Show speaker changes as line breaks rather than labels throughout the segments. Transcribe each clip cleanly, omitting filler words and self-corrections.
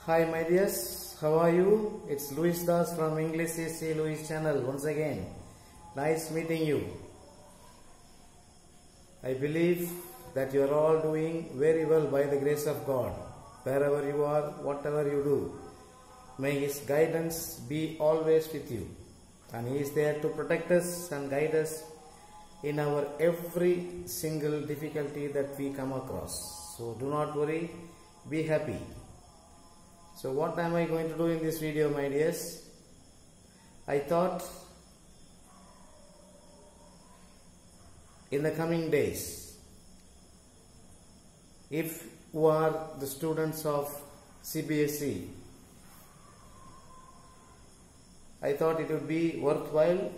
Hi my dears, how are you? It's Louis Das from English CC Louis channel once again. Nice meeting you. I believe that you are all doing very well by the grace of God. Wherever you are, whatever you do, may His guidance be always with you. And He is there to protect us and guide us in our every single difficulty that we come across. So do not worry, be happy. So what am I going to do in this video, my dears? I thought in the coming days, if you are the students of CBSE, I thought it would be worthwhile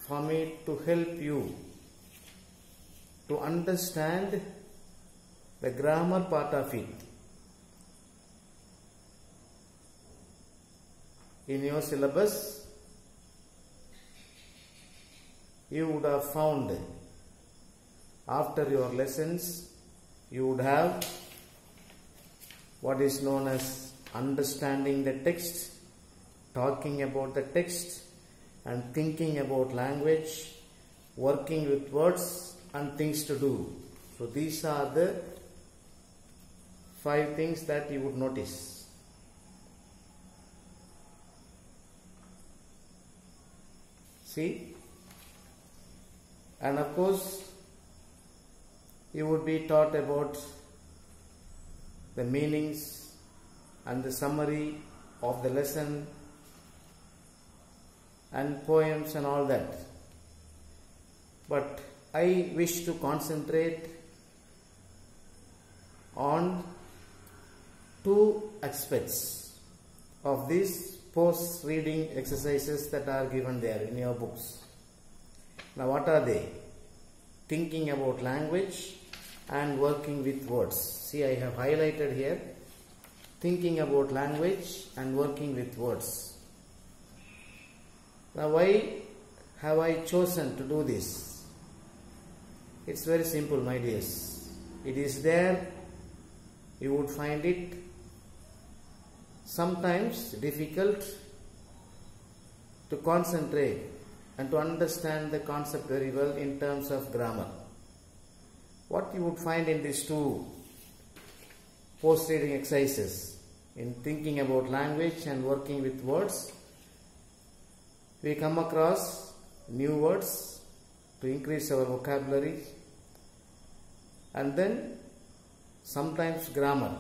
for me to help you to understand the grammar part of it. In your syllabus, you would have found, after your lessons, you would have what is known as understanding the text, talking about the text, and thinking about language, working with words and things to do. So these are the 5 things that you would notice. See, and of course you would be taught about the meanings and the summary of the lesson and poems and all that. But I wish to concentrate on 2 aspects of these post-reading exercises that are given there in your books. Now what are they? Thinking about language and working with words. See, I have highlighted here, thinking about language and working with words. Now why have I chosen to do this? It's very simple, my dears. It is there, you would find it sometimes difficult to concentrate and to understand the concept very well in terms of grammar. What you would find in these 2 post-reading exercises, in thinking about language and working with words, we come across new words to increase our vocabulary, and then sometimes grammar.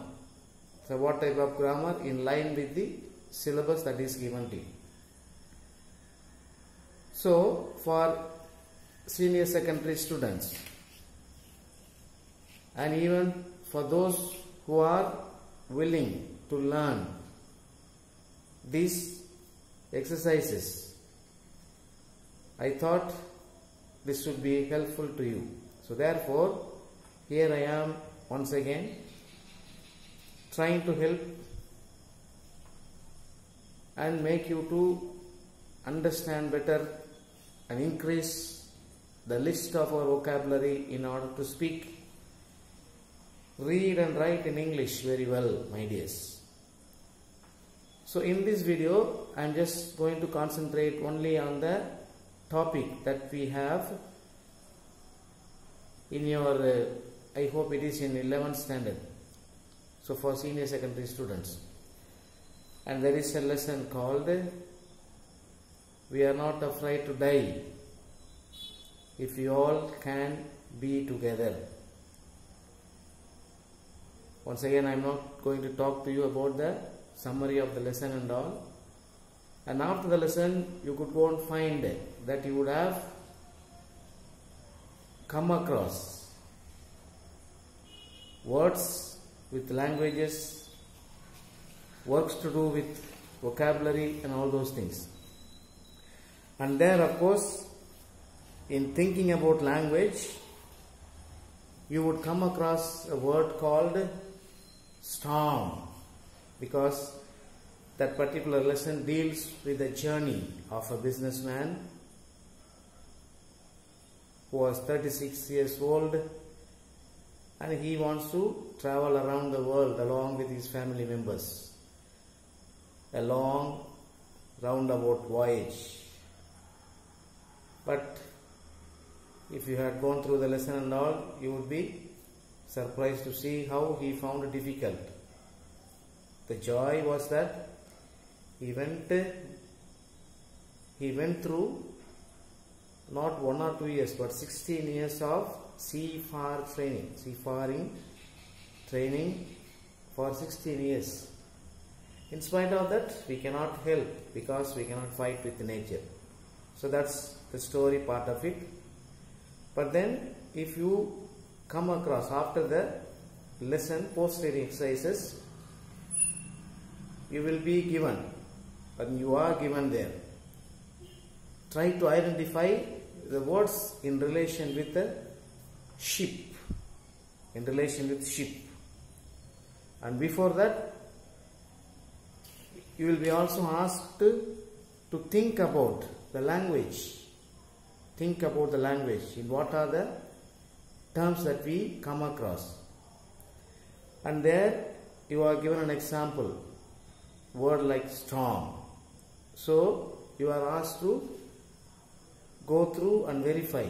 So what type of grammar? In line with the syllabus that is given to you. So for senior secondary students, and even for those who are willing to learn these exercises, I thought this should be helpful to you. So therefore, here I am once again trying to help and make you to understand better and increase the list of our vocabulary in order to speak, read and write in English very well, my dears. So in this video, I am just going to concentrate only on the topic that we have in your, I hope it is in 11th standard. So for senior secondary students. And there is a lesson called "We are not afraid to die if we all can be together." Once again, I am not going to talk to you about the summary of the lesson and all. And after the lesson, you could go and find that you would have come across words with languages, works to do with vocabulary and all those things. And there, of course, in thinking about language, you would come across a word called storm, because that particular lesson deals with the journey of a businessman who was 36 years old and he wants to travel around the world along with his family members. a long roundabout voyage. But if you had gone through the lesson and all, you would be surprised to see how he found it difficult. The joy was that he went through not 1 or 2 years but 16 years of seafaring training for 16 years. In spite of that, we cannot help because we cannot fight with nature. So that's the story part of it. But then if you come across after the lesson post-reading exercises, you will be given, and you are given there. Try to identify the words in relation with the ship. In relation with ship. And before that, you will be also asked to think about the language. Think about the language. In what are the terms that we come across. And there you are given an example. Word like storm. So you are asked to go through and verify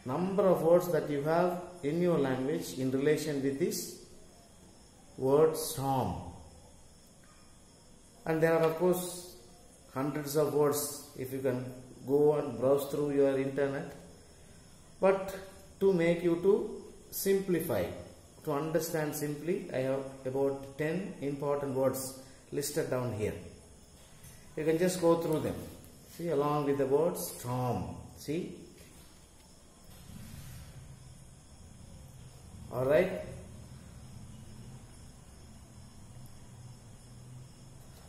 number of words that you have in your language in relation with this word storm. And there are of course hundreds of words if you can go and browse through your internet. But to make you to simplify, to understand simply, I have about 10 important words listed down here. You can just go through them. See, along with the word storm. See? Alright.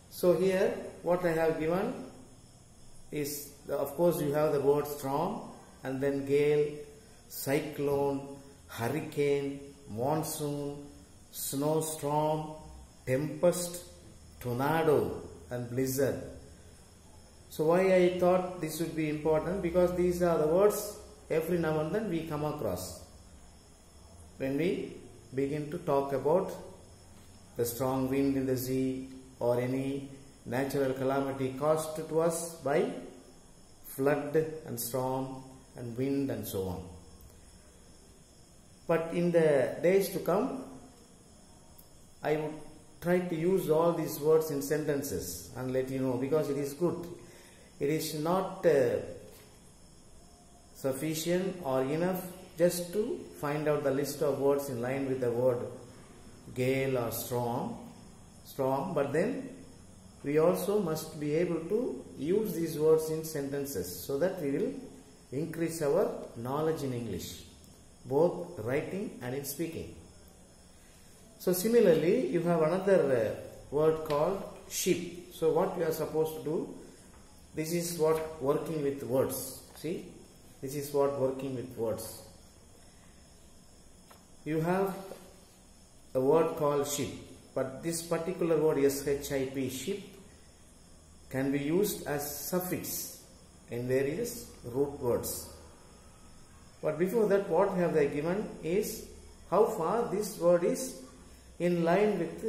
So here what I have given is, of course you have the word storm and then gale, cyclone, hurricane, monsoon, snowstorm, tempest, tornado and blizzard. So why I thought this would be important? Because these are the words every now and then we come across when we begin to talk about the strong wind in the sea or any natural calamity caused to us by flood and storm and wind and so on. But in the days to come, I would try to use all these words in sentences and let you know, because it is good. It is not sufficient or enough just to find out the list of words in line with the word gale or storm, but then we also must be able to use these words in sentences so that we will increase our knowledge in English, both writing and in speaking. So similarly, you have another word called ship. So what we are supposed to do, this is what working with words. See, this is what working with words. You have a word called ship, but this particular word ship, ship, can be used as suffix in various root words. But before that, what have they given is how far this word is in line with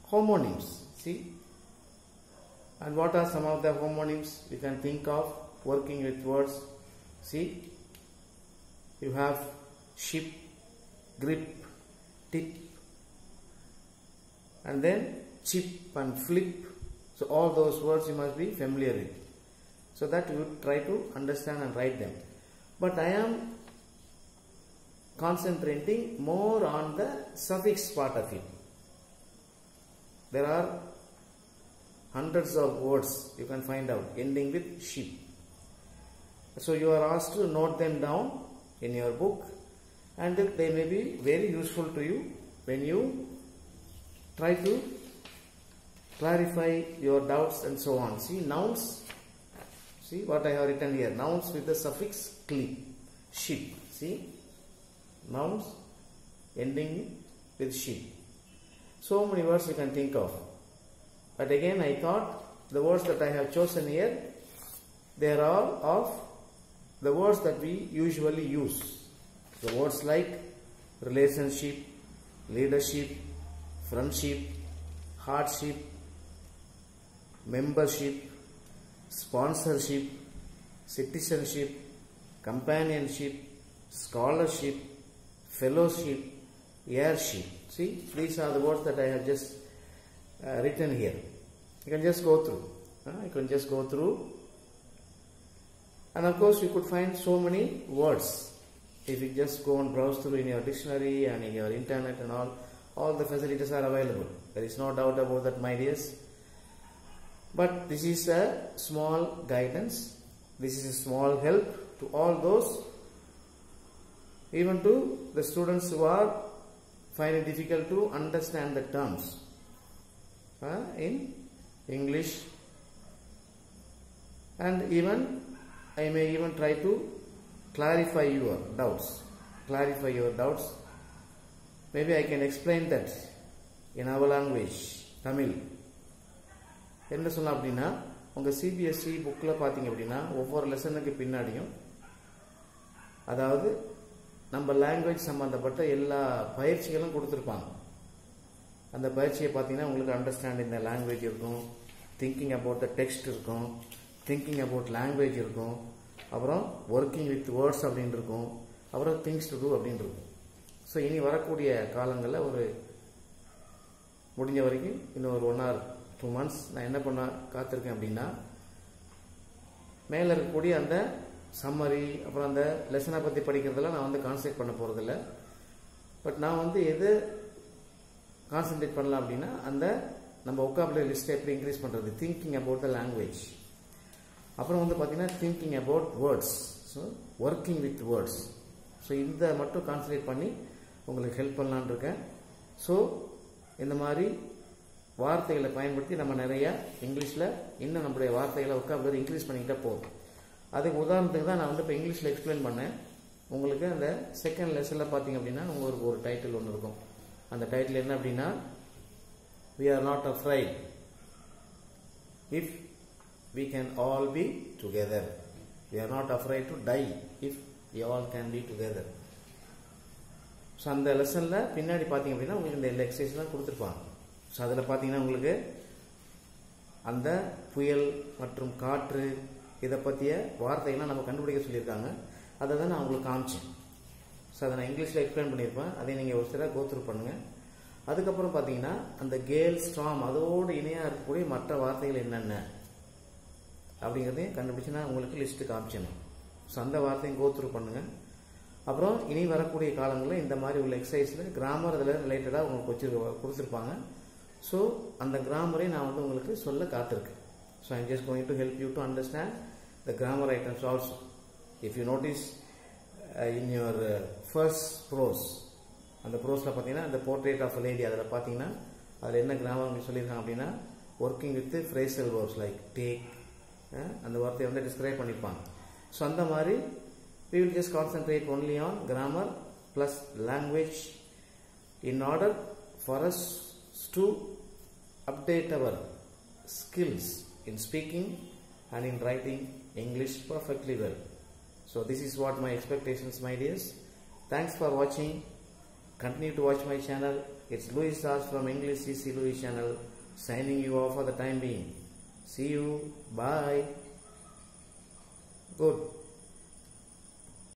homonyms. See, and what are some of the homonyms we can think of working with words? See, you have ship, grip, tip, and then chip and flip. So all those words you must be familiar with, so that you try to understand and write them. But I am concentrating more on the suffix part of it. There are hundreds of words you can find out ending with ship. So you are asked to note them down in your book, and they may be very useful to you when you try to clarify your doubts and so on. See, nouns. See what I have written here. Nouns with the suffix "cli", ship. See, nouns ending with ship. So many words you can think of. But again, I thought the words that I have chosen here, they are all of the words that we usually use. The words like relationship, leadership, friendship, hardship, membership, sponsorship, citizenship, companionship, scholarship, fellowship, heirship. See, these are the words that I have just written here. You can just go through. You can just go through. And of course, you could find so many words. If you just go and browse through in your dictionary and in your internet and all the facilities are available. There is no doubt about that, my dears. But this is a small guidance. This is a small help to all those, even to the students who are finding it difficult to understand the terms in English. And even I may even try to clarify your doubts. Maybe I can explain that in our language, Tamil. என்ன சொன்னா அப்படின்னா, உங்க CBSE புக்ல பாத்தீங்க அப்படின்னா ஒவ்வொரு லெசனுக்கு பின்னாடியும் அதாவது நம்ம லாங்குவேஜ் சம்பந்தப்பட்ட எல்லா பயிற்சிகளும் கொடுத்திருப்பாங்க. அந்த பயிற்சியை பார்த்தீங்கன்னா உங்களுக்கு அண்டர்ஸ்டாண்டிங் த லாங்குவேஜ் இருக்கும், திங்கிங் அபவுட் த டெக்ஸ்ட் இருக்கும், திங்கிங் அபவுட் லாங்குவேஜ் இருக்கும், அப்புறம் ஒர்க்கிங் வித் வேர்ட்ஸ் அப்படின்னு இருக்கும், அப்புறம் திங்ஸ் டு டூ அப்படின்னு இருக்கும். ஸோ இனி வரக்கூடிய காலங்களில் ஒரு முடிஞ்ச வரைக்கும் இன்னும் ஒரு 1 or 2 months நான் என்ன பண்ண காத்திருக்கேன் அப்படின்னா, மேலே இருக்கக்கூடிய அந்த சம்மரி அப்புறம் அந்த லெசனை பற்றி படிக்கிறதெல்லாம் நான் வந்து கான்சன்ட்ரேட் பண்ண போகிறதில்ல. பட் நான் வந்து எது கான்சன்ட்ரேட் பண்ணலாம் அப்படின்னா, அந்த நம்ம ஒக்காபுலரி லிஸ்ட்டை எப்படி இன்க்ரீஸ் பண்ணுறது, திங்கிங் அபவுட் த லாங்குவேஜ், அப்புறம் வந்து பார்த்தீங்கன்னா thinking about words, so working with words. So இதை மட்டும் கான்சன்ட்ரேட் பண்ணி உங்களுக்கு ஹெல்ப் பண்ணலான்னு இருக்கேன். ஸோ இந்த மாதிரி வார்த்தைகளை பயன்படுத்தி நம்ம நிறையா இங்கிலீஷில் இன்னும் நம்மளுடைய வார்த்தைகளை ஒக்காபுலரி இன்க்ரீஸ் பண்ணிக்கிட்டே போகும். அதுக்கு உதாரணத்துக்கு தான் நான் வந்து இப்போ இங்கிலீஷில் எக்ஸ்பிளைன் பண்ணேன். உங்களுக்கு அந்த செகண்ட் லெசனில் பார்த்தீங்க அப்படின்னா உங்களுக்கு ஒரு டைட்டில் ஒன்று இருக்கும். அந்த டைட்டில் என்ன அப்படின்னா, we are not afraid if we can all be together. We are not afraid to die if we all can be together. So அந்த லெசனில் பின்னாடி பார்த்தீங்க அப்படின்னா உங்களுக்கு இந்த எக்ஸசைஸ்லாம் கொடுத்துருப்பாங்க. ஸோ அதில் பார்த்தீங்கன்னா உங்களுக்கு அந்த புயல் மற்றும் காற்று இதை பற்றிய வார்த்தைகள்லாம் நம்ம கண்டுபிடிக்க சொல்லியிருக்காங்க. அதை தான் நான் உங்களுக்கு காமிச்சேன். ஸோ அதை நான் இங்கிலீஷில் எக்ஸ்பிளைன் பண்ணியிருப்பேன். அதை நீங்கள் ஒரு சில கோத்ரூ பண்ணுங்கள். அதுக்கப்புறம் பார்த்தீங்கன்னா அந்த கேல், ஸ்டார்ம் அதோடு இணையாக இருக்கக்கூடிய மற்ற வார்த்தைகள் என்னென்ன அப்படிங்கிறதையும் கண்டுபிடிச்சு நான் உங்களுக்கு லிஸ்ட்டு காமிச்சேன். ஸோ அந்த வார்த்தையும் கோத்ரூ பண்ணுங்கள். அப்புறம் இனி வரக்கூடிய காலங்களில் இந்த மாதிரி உள்ள எக்ஸசைஸில் கிராமர் அதில் ரிலேட்டடாக உங்களுக்கு கொடுத்துருப்பாங்க. ஸோ அந்த கிராமரை நான் வந்து உங்களுக்கு சொல்ல காத்திருக்கேன். So I'm just going to help you to understand the grammar items also. If you notice in your first prose, அந்த ப்ரோஸில் பார்த்தீங்கன்னா அந்த போர்ட்ரேட் ஆஃப் லேடி அதில் பார்த்தீங்கன்னா அதில் என்ன கிராமர் உங்களுக்கு சொல்லியிருக்காங்க அப்படின்னா, working with phrasal verbs like take, அந்த வார்த்தையை வந்து டிஸ்கிரைப் பண்ணியிருப்பாங்க. ஸோ அந்த மாதிரி we will just concentrate only on grammar plus language in order for us to update our skills in speaking and in writing English perfectly well. So this is what my expectations, my dears. Thanks for watching. Continue to watch my channel. It's Louis Raj from English CC Louis channel, signing you off for the time being. See you. Bye. Good.